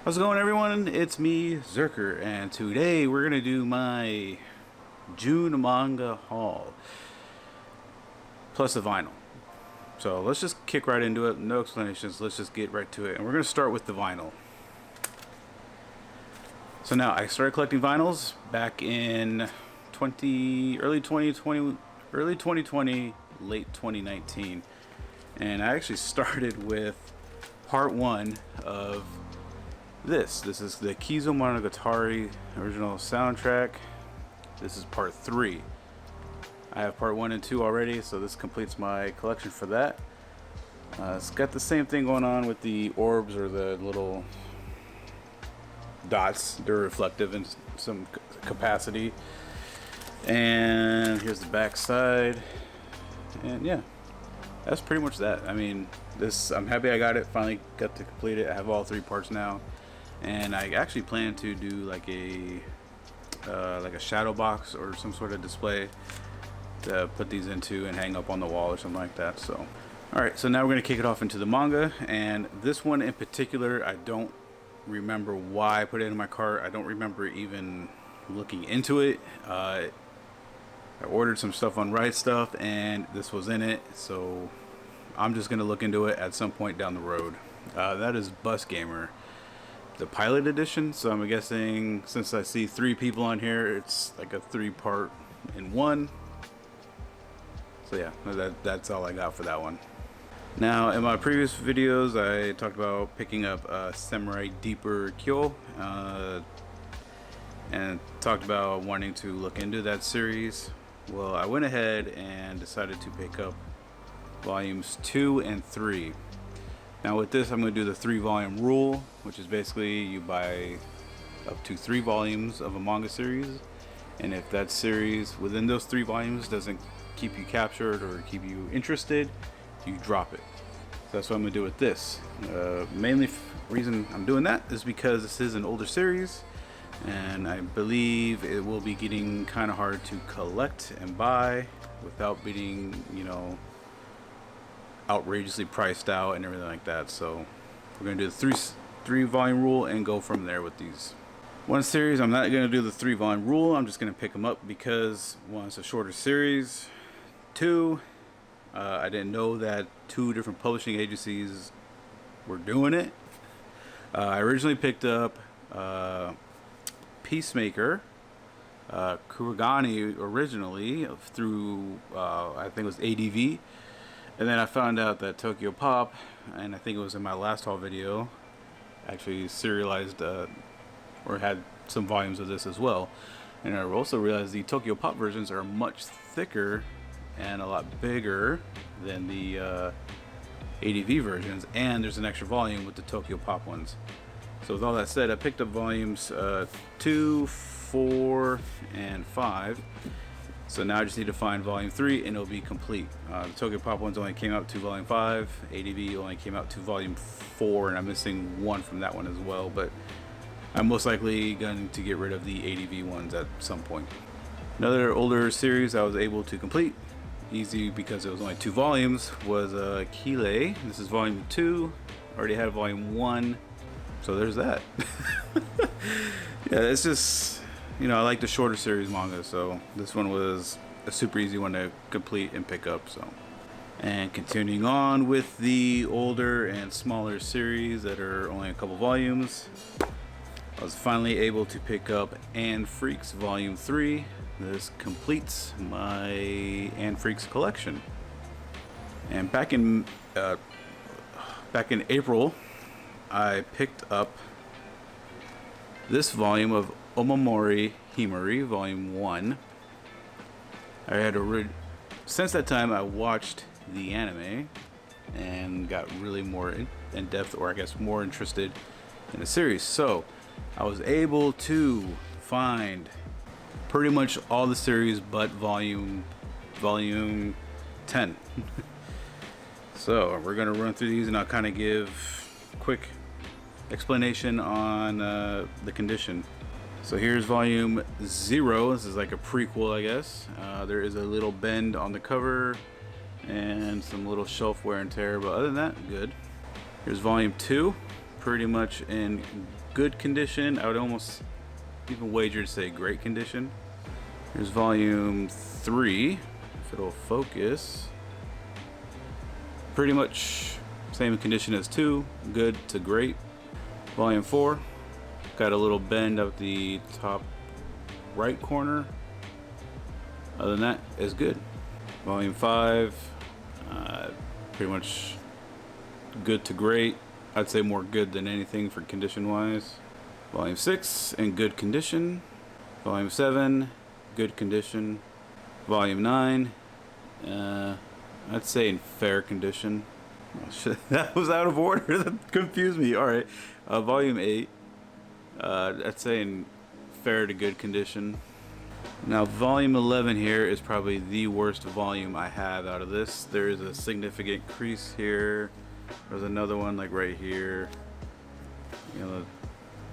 How's it going, everyone? It's me, Zerker, and today we're gonna do my June manga haul plus a vinyl. So let's just kick right into it. No explanations. Let's just get right to it, and we're gonna start with the vinyl. So now I started collecting vinyls back in early 2020, late 2019, and I actually started with part one of This is the Kizo Monogatari original soundtrack. This is part 3. I have part 1 and 2 already, so this completes my collection for that. It's got the same thing going on with the orbs, or the little dots. They're reflective in some capacity. And here's the back side. And yeah, that's pretty much that. I mean, I'm happy I got it. Finally got to complete it. I have all 3 parts now. And I actually plan to do like a shadow box or some sort of display to put these into and hang up on the wall or something like that. So, all right. So now we're gonna kick it off into the manga, and this one in particular, I don't remember why I put it in my cart. I don't remember even looking into it. I ordered some stuff on Right Stuff, and this was in it. So I'm just gonna look into it at some point down the road. That is Bus Gamer, the pilot edition. So I'm guessing, since I see 3 people on here, it's like a 3-part in one. So yeah, that's all I got for that one. Now, in my previous videos, I talked about picking up Samurai Deeper Kyo, and talked about wanting to look into that series. Well, I went ahead and decided to pick up volumes 2 and 3. Now with this, I'm going to do the 3-volume rule, which is basically you buy up to 3 volumes of a manga series, and if that series within those 3 volumes doesn't keep you captured or keep you interested, you drop it. So that's what I'm going to do with this. Mainly reason I'm doing that is because this is an older series, and I believe it will be getting kind of hard to collect and buy without being, outrageously priced out and everything like that. So we're gonna do the 3-volume rule and go from there with these. One series, I'm not gonna do the 3-volume rule. I'm just gonna pick them up because, 1, it's a shorter series. 2, I didn't know that 2 different publishing agencies were doing it. I originally picked up Peacemaker, Kurogane originally through I think it was ADV. And then I found out that Tokyo Pop, and I think it was in my last haul video, actually serialized or had some volumes of this as well. And I also realized the Tokyo Pop versions are much thicker and a lot bigger than the ADV versions, and there's an extra volume with the Tokyo Pop ones. So with all that said, I picked up volumes 2, 4, and 5. So now I just need to find volume 3 and it'll be complete. The Tokyo Pop ones only came out to volume 5. ADV only came out to volume 4, and I'm missing 1 from that one as well. But I'm most likely going to get rid of the ADV ones at some point. Another older series I was able to complete, easy because it was only 2 volumes, was Kile. This is volume 2. Already had volume 1. So there's that. Yeah, it's just, I like the shorter series manga, so this one was a super easy one to complete and pick up. So, and continuing on with the older and smaller series that are only a couple volumes, I was finally able to pick up Anne Freaks Volume 3. This completes my Anne Freaks collection. And back in April, I picked up this volume of Omamori Himari, Volume 1. I had since that time I watched the anime and got really more in depth, or I guess more interested in the series. So I was able to find pretty much all the series but volume 10. So we're gonna run through these, and I'll kind of give a quick explanation on the condition. So here's volume 0. This is like a prequel, I guess. There is a little bend on the cover and some little shelf wear and tear, but other than that, good. Here's volume 2, pretty much in good condition. I would almost even wager to say great condition. Here's volume 3, if it'll focus. Pretty much same condition as 2, good to great. Volume 4, got a little bend up the top right corner. Other than that, is good. Volume 5, pretty much good to great. I'd say more good than anything for condition wise. Volume 6, in good condition. Volume 7, good condition. Volume 9, I'd say in fair condition. Oh, shit. That was out of order. That confused me. Alright. Volume 8, I'd say in fair to good condition. Now volume 11 here is probably the worst volume I have out of this. There is a significant crease here. There's another one like right here. You know,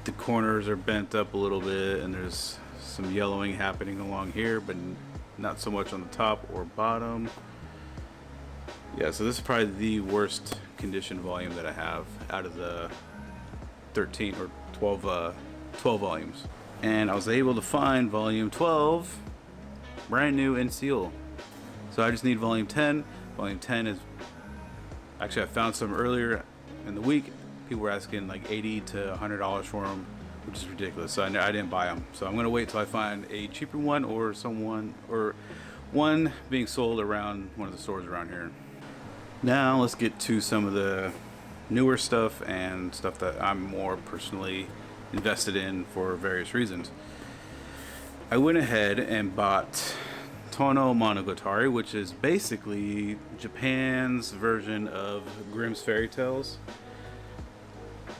the corners are bent up a little bit, and there's some yellowing happening along here, but not so much on the top or bottom. Yeah, so this is probably the worst condition volume that I have out of the 13 or 12 volumes. And I was able to find volume 12 brand new in seal. So I just need volume 10. Volume 10 is actually, I found some earlier in the week. People were asking like $80 to $100 for them, which is ridiculous. So I didn't buy them. So I'm gonna wait till I find a cheaper one or one being sold around one of the stores around here. Now let's get to some of the newer stuff and stuff that I'm more personally invested in for various reasons. I went ahead and bought Tono Monogatari, which is basically Japan's version of Grimm's Fairy Tales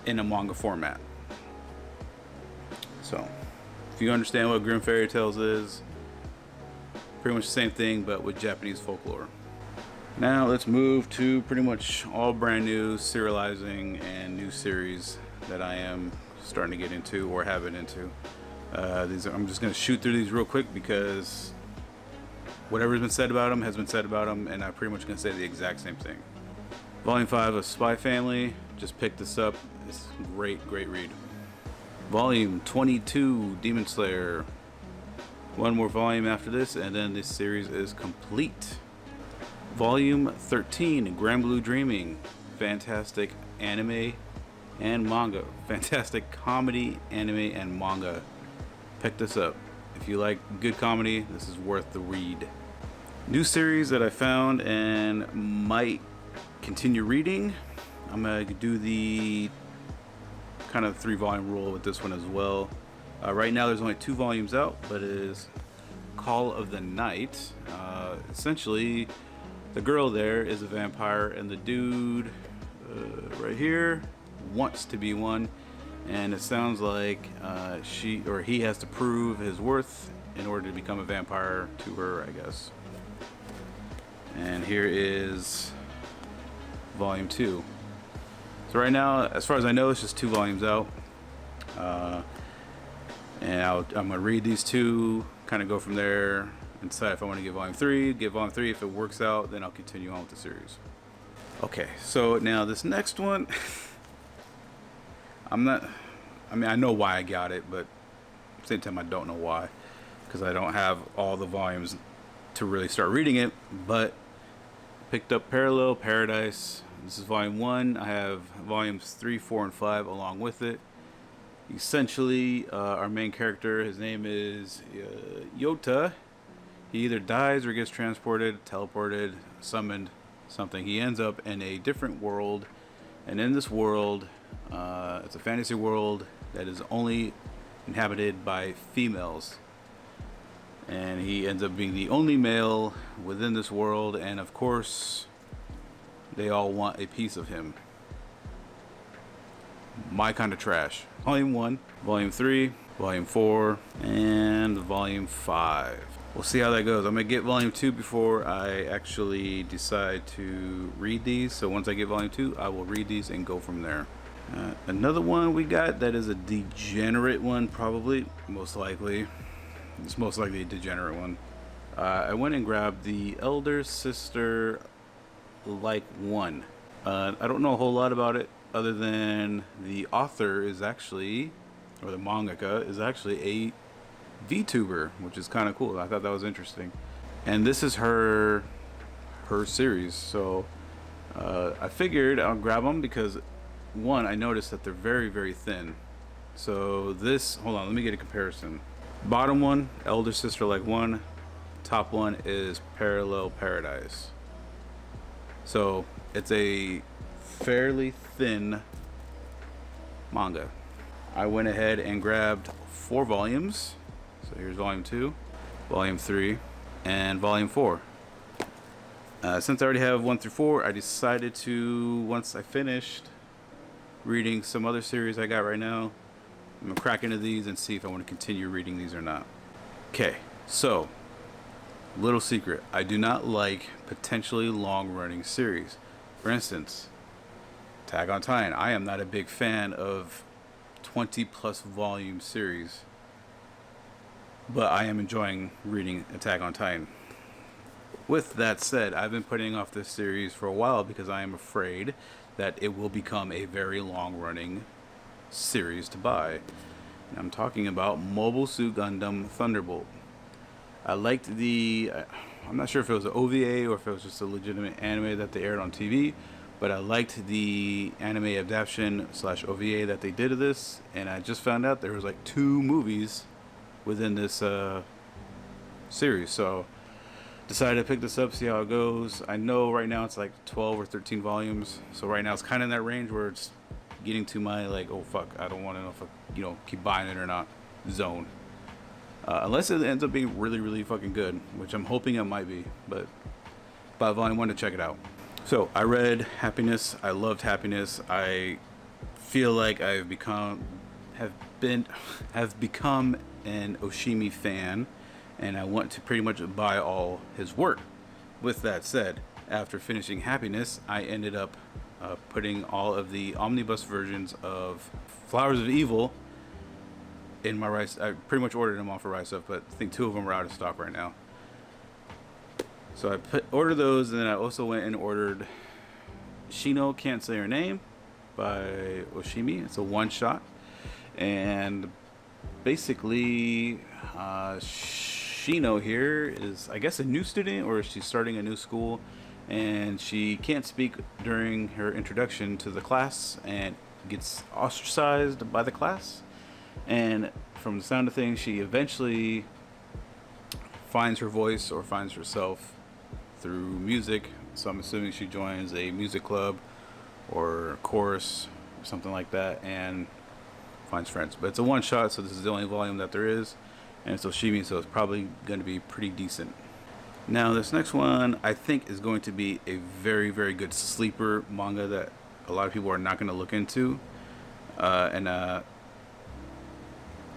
in a manga format. So, if you understand what Grimm Fairy Tales is, pretty much the same thing but with Japanese folklore. Now let's move to pretty much all brand new serializing and new series that I am starting to get into or have been into. I'm just going to shoot through these real quick because whatever's been said about them has been said about them, and I'm pretty much going to say the exact same thing. Volume 5 of Spy Family, just picked this up. It's a great read. Volume 22, Demon Slayer. One more volume after this, and then this series is complete. Volume 13, Grand Blue Dreaming. Fantastic anime and manga. Fantastic comedy, anime, and manga. Pick this up. If you like good comedy, this is worth the read. New series that I found and might continue reading. I'm going to do the kind of 3-volume rule with this one as well. Right now there's only 2 volumes out, but it is Call of the Night. Essentially, the girl there is a vampire, and the dude right here wants to be one, and it sounds like she or he has to prove his worth in order to become a vampire to her, I guess. And here is volume 2. So right now, as far as I know, it's just 2 volumes out, and I'm gonna read these 2, kind of go from there, and decide if I want to get volume 3. Get volume 3. If it works out, then I'll continue on with the series. Okay, so now this next one, I know why I got it, but at the same time I don't know why, because I don't have all the volumes to really start reading it. But picked up Parallel Paradise. This is volume 1. I have volumes 3, 4, and 5 along with it. Essentially, our main character, his name is Yota. He either dies or gets transported, teleported, summoned, something. He ends up in a different world, and in this world, it's a fantasy world that is only inhabited by females. And he ends up being the only male within this world, and of course, they all want a piece of him. My kind of trash. Volume 1, Volume 3, Volume 4, and Volume 5. We'll see how that goes. I'm going to get Volume 2 before I actually decide to read these. So once I get Volume 2, I will read these and go from there. Another one we got that is a degenerate one, probably, most likely. It's most likely a degenerate one. I went and grabbed the Elder Sister Like 1. I don't know a whole lot about it. other than the author is actually, or the mangaka is actually a VTuber, which is kind of cool. I thought that was interesting. And this is her series, so I figured I'll grab them because one, I noticed that they're very, very thin. So this, hold on, let me get a comparison. Bottom one, Elder Sister Like One. Top one is Parallel Paradise. So it's a fairly thin manga. I went ahead and grabbed 4 volumes. So here's volume 2, volume 3, and volume 4. Since I already have 1 through 4, I decided to, once I finished reading some other series I got right now, I'm gonna crack into these and see if I want to continue reading these or not. Okay, so little secret, I do not like potentially long running series. For instance, Attack on Titan. I am not a big fan of 20 plus volume series, but I am enjoying reading Attack on Titan. With that said, I've been putting off this series for a while because I am afraid that it will become a very long running series to buy. And I'm talking about Mobile Suit Gundam Thunderbolt. I liked I'm not sure if it was an OVA or if it was just a legitimate anime that they aired on TV, but I liked the anime adaptation / OVA that they did of this, and I just found out there was like 2 movies within this series, so decided to pick this up, see how it goes. I know right now it's like 12 or 13 volumes, so right now it's kind of in that range where it's getting to my like, oh fuck, I don't want to know if I keep buying it or not zone. Unless it ends up being really, really fucking good, which I'm hoping it might be. But buy volume 1 to check it out. So I read Happiness. I loved Happiness. I feel like have become an Oshimi fan, and I want to pretty much buy all his work. With that said, after finishing Happiness, I ended up putting all of the omnibus versions of Flowers of Evil in my rice. I pretty much ordered them off of Rice Up, but I think 2 of them are out of stock right now. So I ordered those, and then I also went and ordered Shino Can't Say Her Name by Oshimi. It's a one-shot, and basically Shino here is, I guess, a new student, or she's starting a new school, and she can't speak during her introduction to the class and gets ostracized by the class. And from the sound of things, she eventually finds her voice or finds herself through music. So I'm assuming she joins a music club or a chorus or something like that and finds friends. But it's a one shot, so this is the only volume that there is, and it's Oshimi, so it's probably going to be pretty decent. Now this next one I think is going to be a very, very good sleeper manga that a lot of people are not going to look into, and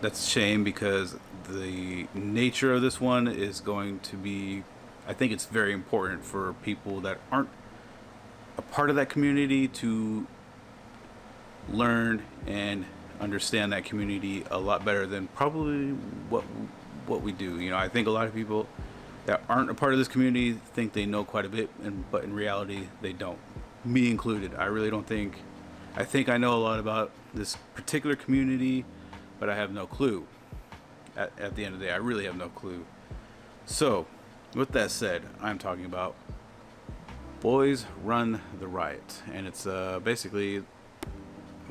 that's a shame because the nature of this one is going to be, I think it's very important for people that aren't a part of that community to learn and understand that community a lot better than probably what we do. I think a lot of people that aren't a part of this community think they know quite a bit, but in reality they don't. Me included. I think I know a lot about this particular community, but I have no clue. At the end of the day, I really have no clue. So, with that said, I'm talking about Boys Run the Riot. And it's basically, I'm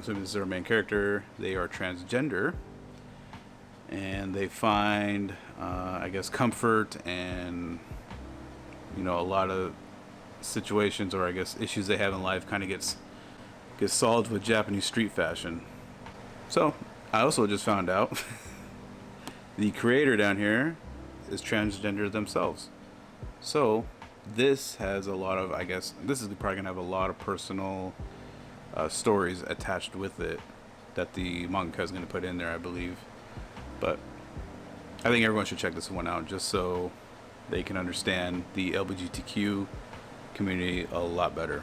assuming this is our main character, they are transgender. And they find, I guess, comfort and, a lot of situations or I guess issues they have in life kind of gets solved with Japanese street fashion. So, I also just found out the creator down here is transgender themselves. So this has a lot of, I guess, this is probably going to have a lot of personal stories attached with it that the manga is going to put in there, I believe. But I think everyone should check this one out just so they can understand the LGBTQ community a lot better.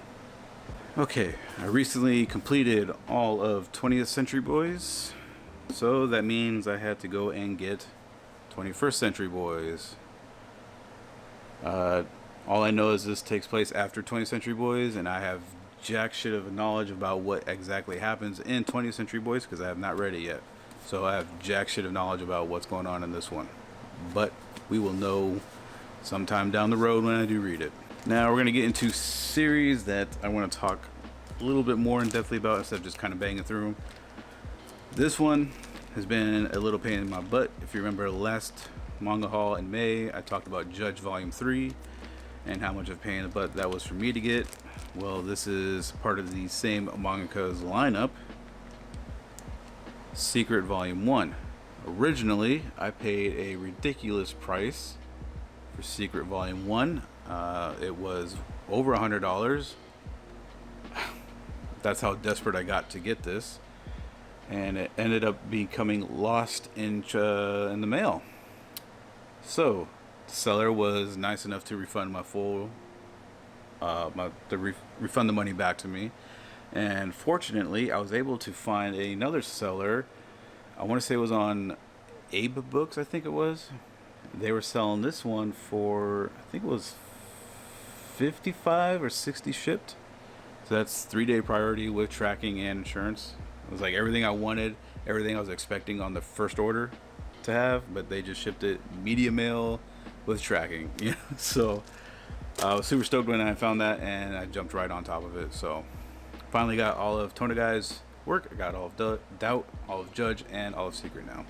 Okay, I recently completed all of 20th Century Boys. So that means I had to go and get 21st Century Boys. All I know is this takes place after 20th Century Boys, and I have jack shit of knowledge about what exactly happens in 20th Century Boys because I have not read it yet. So I have jack shit of knowledge about what's going on in this one. But we will know sometime down the road when I do read it. Now we're going to get into series that I want to talk a little bit more in depthly about instead of just kind of banging through them. This one has been a little pain in my butt. If you remember last Manga Haul in May, I talked about Judge Volume 3 and how much of a pain in the butt that was for me to get. Well, this is part of the same mangaka's lineup, Secret Volume 1. Originally, I paid a ridiculous price for Secret Volume 1. It was over $100. That's how desperate I got to get this. And it ended up becoming lost in the mail. So, the seller was nice enough to refund my full, refund the money back to me. And fortunately, I was able to find another seller. I want to say it was on Abe Books, I think it was. They were selling this one for, I think it was 55 or 60 shipped. So that's 3-day priority with tracking and insurance. It was like everything I wanted, everything I was expecting on the first order to have, but they just shipped it media mail with tracking. You know? So I was super stoked when I found that, and I jumped right on top of it. So finally got all of Tonagai's work. I got all of Doubt, all of Judge, and all of Secret now.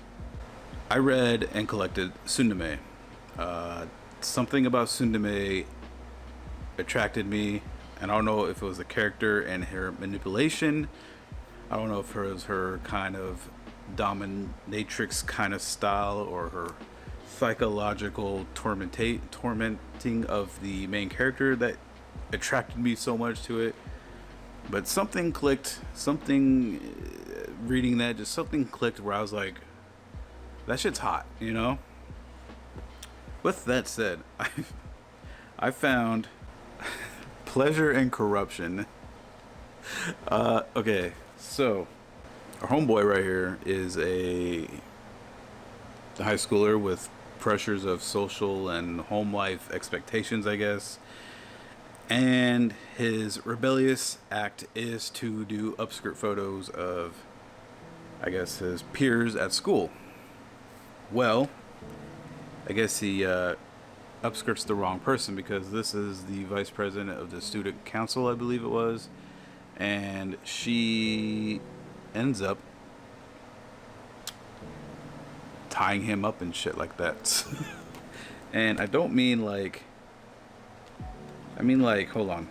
I read and collected Tsundere. Something about Tsundere attracted me, and I don't know if it was the character and her manipulation. I don't know if it was her kind of dominatrix kind of style or her psychological tormenting of the main character that attracted me so much to it. But something clicked, reading that, just something clicked where I was like, that shit's hot, you know? With that said, I found Pleasure and Corruption. Okay, so our homeboy right here is a high schooler with pressures of social and home life expectations, I guess. And his rebellious act is to do upskirt photos of, I guess, his peers at school. Well, I guess he upskirts the wrong person because this is the vice president of the student council, I believe it was. And she ends up tying him up and shit like that. And I don't mean like, hold on.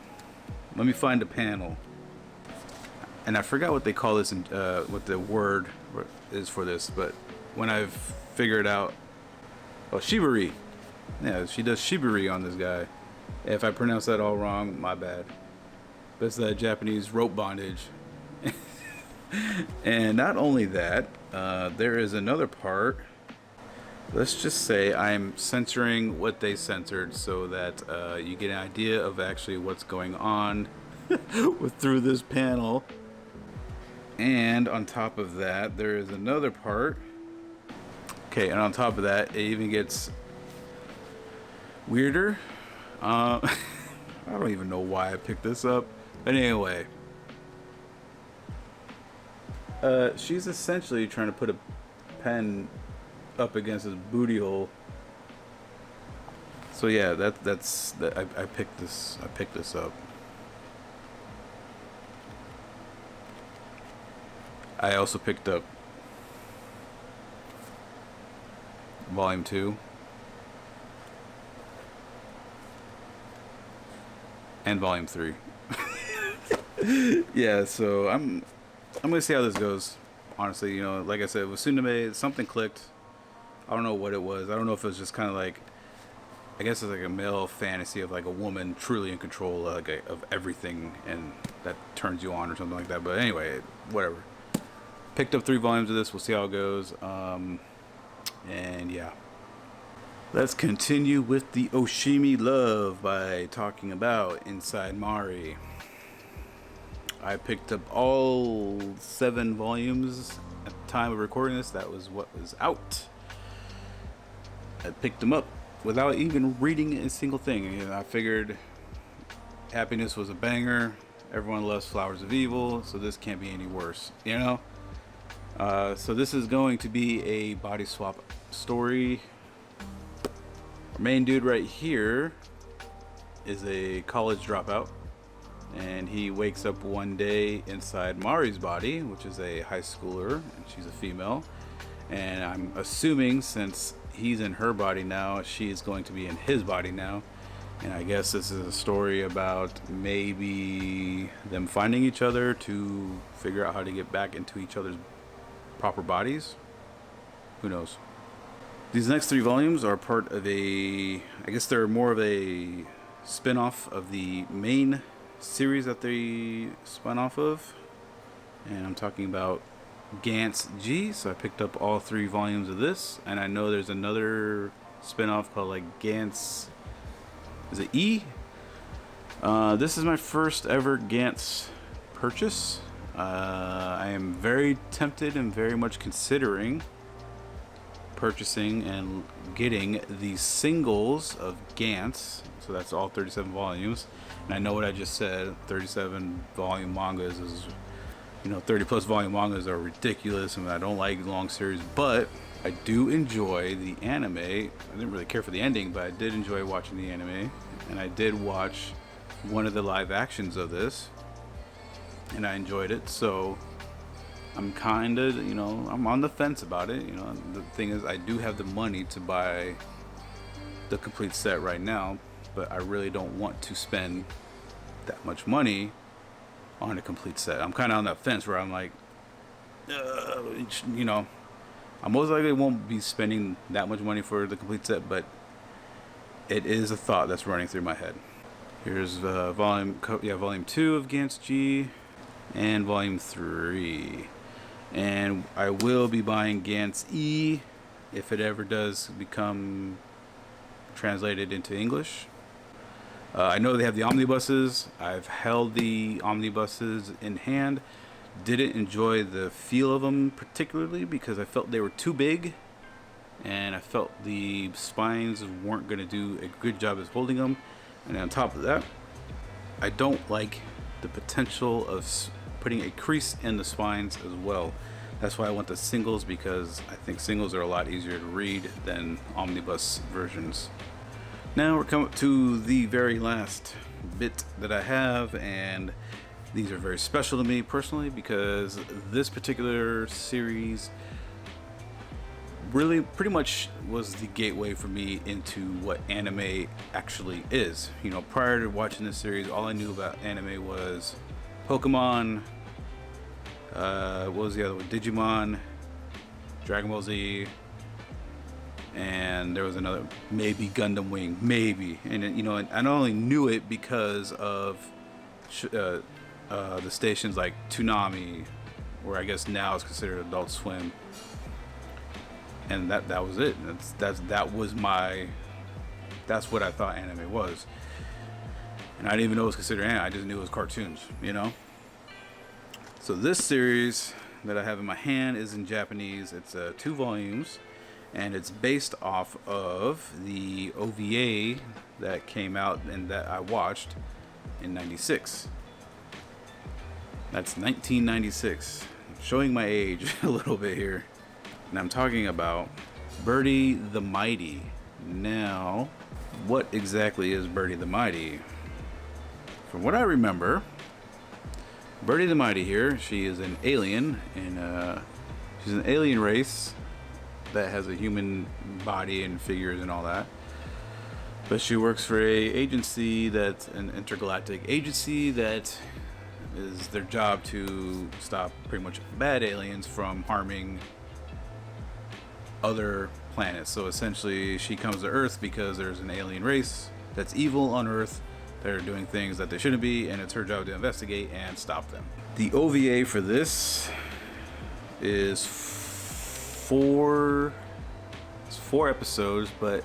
Let me find a panel. And I forgot what they call this, what the word is for this, but when I've figured out, oh, shibari. Yeah, she does shibari on this guy. If I pronounce that all wrong, my bad. That's the Japanese rope bondage. And not only that, there is another part. Let's just say I'm censoring what they censored so that you get an idea of actually what's going on through this panel. And on top of that, there is another part. Okay, and on top of that, it even gets weirder. I don't even know why I picked this up. But anyway, she's essentially trying to put a pen up against his booty hole. So yeah, that's I picked this up. I also picked up Volume 2 and Volume 3. Yeah, so I'm gonna see how this goes. Honestly, you know, like I said, with Tsundere, something clicked. I don't know what it was. I don't know if it was just kind of like, I guess it's like a male fantasy of like a woman truly in control of everything, and that turns you on or something like that. But anyway, whatever. Picked up 3 volumes of this. We'll see how it goes. And yeah. Let's continue with the Oshimi Love by talking about Inside Mari. I picked up all 7 volumes at the time of recording this. That was what was out. I picked them up without even reading a single thing. I figured Happiness was a banger, Everyone loves Flowers of Evil, so this can't be any worse, you know? So this is going to be a body swap story. Our main dude right here is a college dropout, and he wakes up one day inside Mari's body, which is a high schooler, and she's a female. And I'm assuming since he's in her body now, she is going to be in his body now. And I guess this is a story about maybe them finding each other to figure out how to get back into each other's proper bodies. Who knows? These next 3 volumes are part of I guess they're more of a spin-off of the main series that they spun off of. And I'm talking about Gantz G. So I picked up all 3 volumes of this. And I know there's another spin-off called like Gantz... Is it E? This is my first ever Gantz purchase. I am very tempted and very much considering purchasing and getting the singles of Gantz. So that's all 37 volumes. And I know what I just said, 37 volume mangas is, 30 plus volume mangas are ridiculous, and I don't like long series, but I do enjoy the anime. I didn't really care for the ending, but I did enjoy watching the anime, and I did watch one of the live actions of this, and I enjoyed it. So I'm kind of, I'm on the fence about it. The thing is, I do have the money to buy the complete set right now, but I really don't want to spend that much money on a complete set. I'm kind of on that fence where I'm like, I most likely won't be spending that much money for the complete set, but it is a thought that's running through my head. Here's volume 2 of Gantz G and volume 3. And I will be buying Gantz E if it ever does become translated into English. I know they have the omnibuses. I've held the omnibuses in hand. Didn't enjoy the feel of them particularly because I felt they were too big, and I felt the spines weren't going to do a good job as holding them. And on top of that, I don't like the potential of putting a crease in the spines as well. That's why I want the singles, because I think singles are a lot easier to read than omnibus versions. Now we're coming to the very last bit that I have, and these are very special to me personally because this particular series really pretty much was the gateway for me into what anime actually is. Prior to watching this series, all I knew about anime was Pokemon, what was the other one? Digimon, Dragon Ball Z, and there was another, maybe Gundam Wing, maybe. And and I only knew it because of the stations like Toonami, where I guess now it's considered Adult Swim, and that was it. That's what I thought anime was, and I didn't even know it was considered anime. I just knew it was cartoons, So this series that I have in my hand is in Japanese. It's 2 volumes, and it's based off of the OVA that came out and that I watched in '96. That's 1996. I'm showing my age a little bit here. And I'm talking about Birdie the Mighty. Now, what exactly is Birdie the Mighty? From what I remember, Birdie the Mighty here, she is an alien, and she's an alien race that has a human body and figures and all that. But she works for a agency that's an intergalactic agency that is their job to stop pretty much bad aliens from harming other planets. So essentially she comes to Earth because there's an alien race that's evil on Earth. They're doing things that they shouldn't be, and it's her job to investigate and stop them. The OVA for this is 4 episodes, but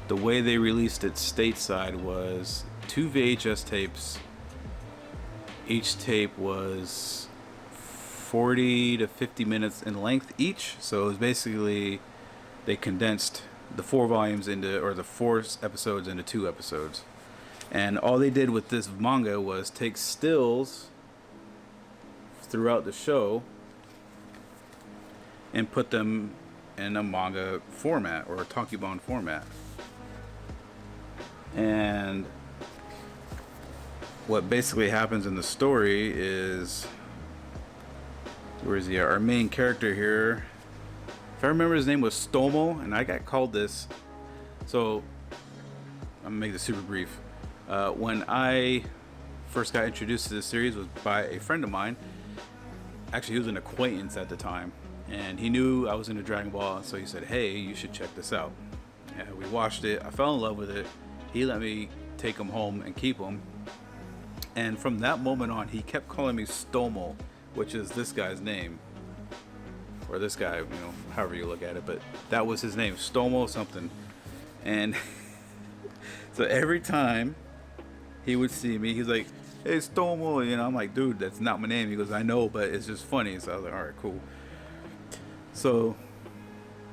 the way they released it stateside was 2 VHS tapes. Each tape was 40 to 50 minutes in length each. So it was basically, they condensed the 4 volumes into, or the 4 episodes into 2 episodes. And all they did with this manga was take stills throughout the show and put them in a manga format or a tankobon format. And what basically happens in the story is, where is he? Our main character here, if I remember, his name was Stomo, and I got called this. So I'm gonna make this super brief. When I first got introduced to this series was by a friend of mine. Actually, he was an acquaintance at the time, and he knew I was into Dragon Ball, so he said, "Hey, you should check this out." And we watched it. I fell in love with it. He let me take him home and keep him. And from that moment on, he kept calling me Stomo, which is this guy's name, or this guy, however you look at it. But that was his name, Stomo something. And so every time he would see me, he's like, "Hey, Stomo," I'm like, "Dude, that's not my name." He goes, "I know, but it's just funny." So I was like, "All right, cool." So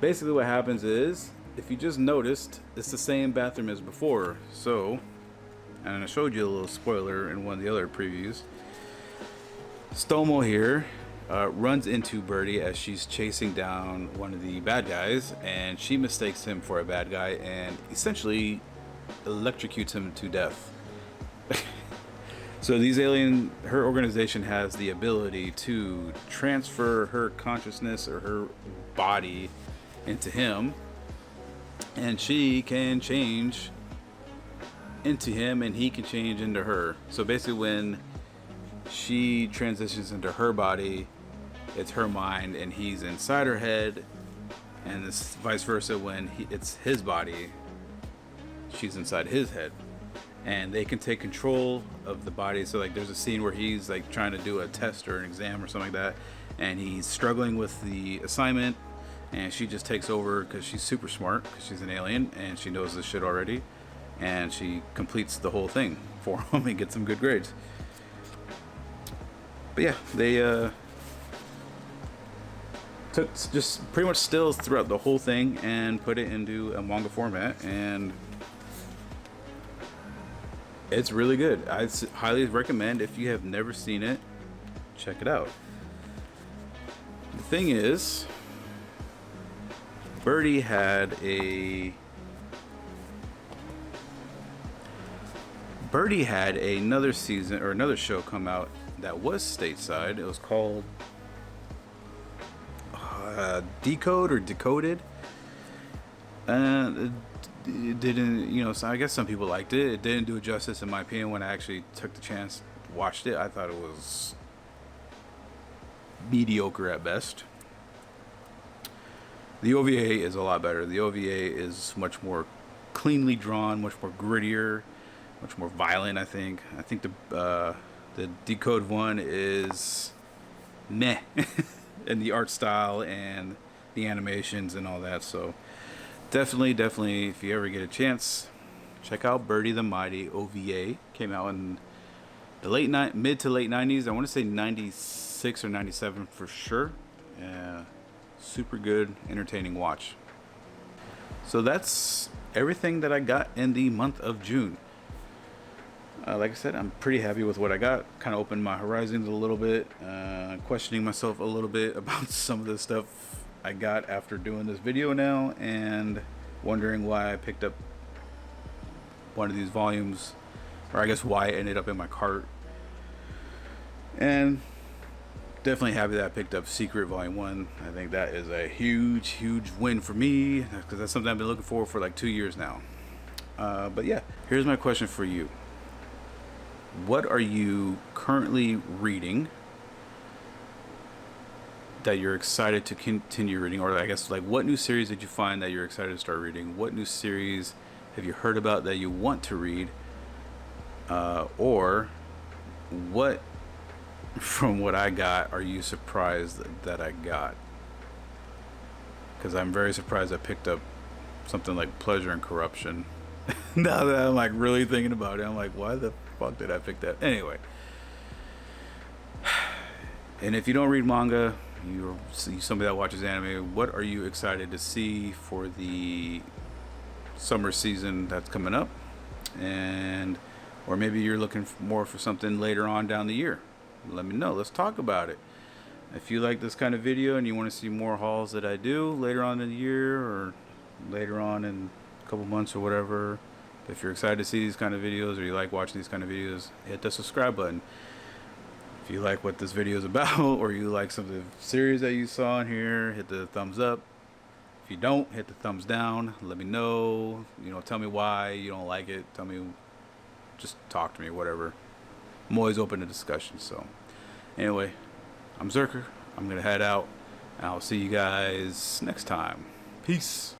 basically what happens is, if you just noticed, it's the same bathroom as before. So, and I showed you a little spoiler in one of the other previews. Stomo here runs into Birdie as she's chasing down one of the bad guys, and she mistakes him for a bad guy and essentially electrocutes him to death. So her organization has the ability to transfer her consciousness or her body into him, and she can change into him and he can change into her. So basically when she transitions into her body, it's her mind and he's inside her head, and this vice versa. When it's his body, she's inside his head, and they can take control of the body. So like there's a scene where he's like trying to do a test or an exam or something like that, and he's struggling with the assignment, and she just takes over because she's super smart, because she's an alien and she knows this shit already, and she completes the whole thing for him and gets some good grades. But yeah, they took just pretty much stills throughout the whole thing and put it into a manga format, and it's really good. I highly recommend, if you have never seen it, check it out. The thing is, Birdie had another season or another show come out that was stateside. It was called Decode or Decoded. It didn't, so I guess some people liked it. It didn't do it justice in my opinion. When I actually took the chance, watched it, I thought it was mediocre at best. The OVA is a lot better. The OVA is much more cleanly drawn, much more grittier, much more violent. I think the Decode one is meh in the art style and the animations and all that. So definitely, if you ever get a chance, check out Birdie the Mighty OVA. Came out in the mid to late 90s. I want to say 96 or 97 for sure. Super good, entertaining watch. So that's everything that I got in the month of June. Like I said, I'm pretty happy with what I got. Kind of opened my horizons a little bit, questioning myself a little bit about some of the stuff I got after doing this video now, and wondering why I picked up one of these volumes, or I guess why it ended up in my cart. And definitely happy that I picked up Secret Volume 1. I think that is a huge win for me, because that's something I've been looking for like 2 years now. But yeah, here's my question for you. What are you currently reading that you're excited to continue reading? Or I guess, like, what new series did you find that you're excited to start reading? What new series have you heard about that you want to read? Or what, from what I got, are you surprised that I got? Because I'm very surprised I picked up something like Pleasure and Corruption. Now that I'm like really thinking about it, I'm like, why the fuck did I pick that? Anyway. And if you don't read manga, you're somebody that watches anime, what are you excited to see for the summer season that's coming up? And Or maybe you're looking more for something later on down the year. Let me know. Let's talk about it. If you like this kind of video and you want to see more hauls that I do later on in the year or later on in a couple months or whatever, if you're excited to see these kind of videos or you like watching these kind of videos, hit the subscribe button. If you like what this video is about or you like some of the series that you saw in here, hit the thumbs up. If you don't, hit the thumbs down. Let me know. Tell me why you don't like it. Tell me, just talk to me, whatever. I'm always open to discussion. So anyway, I'm Zerker. I'm going to head out, and I'll see you guys next time. Peace.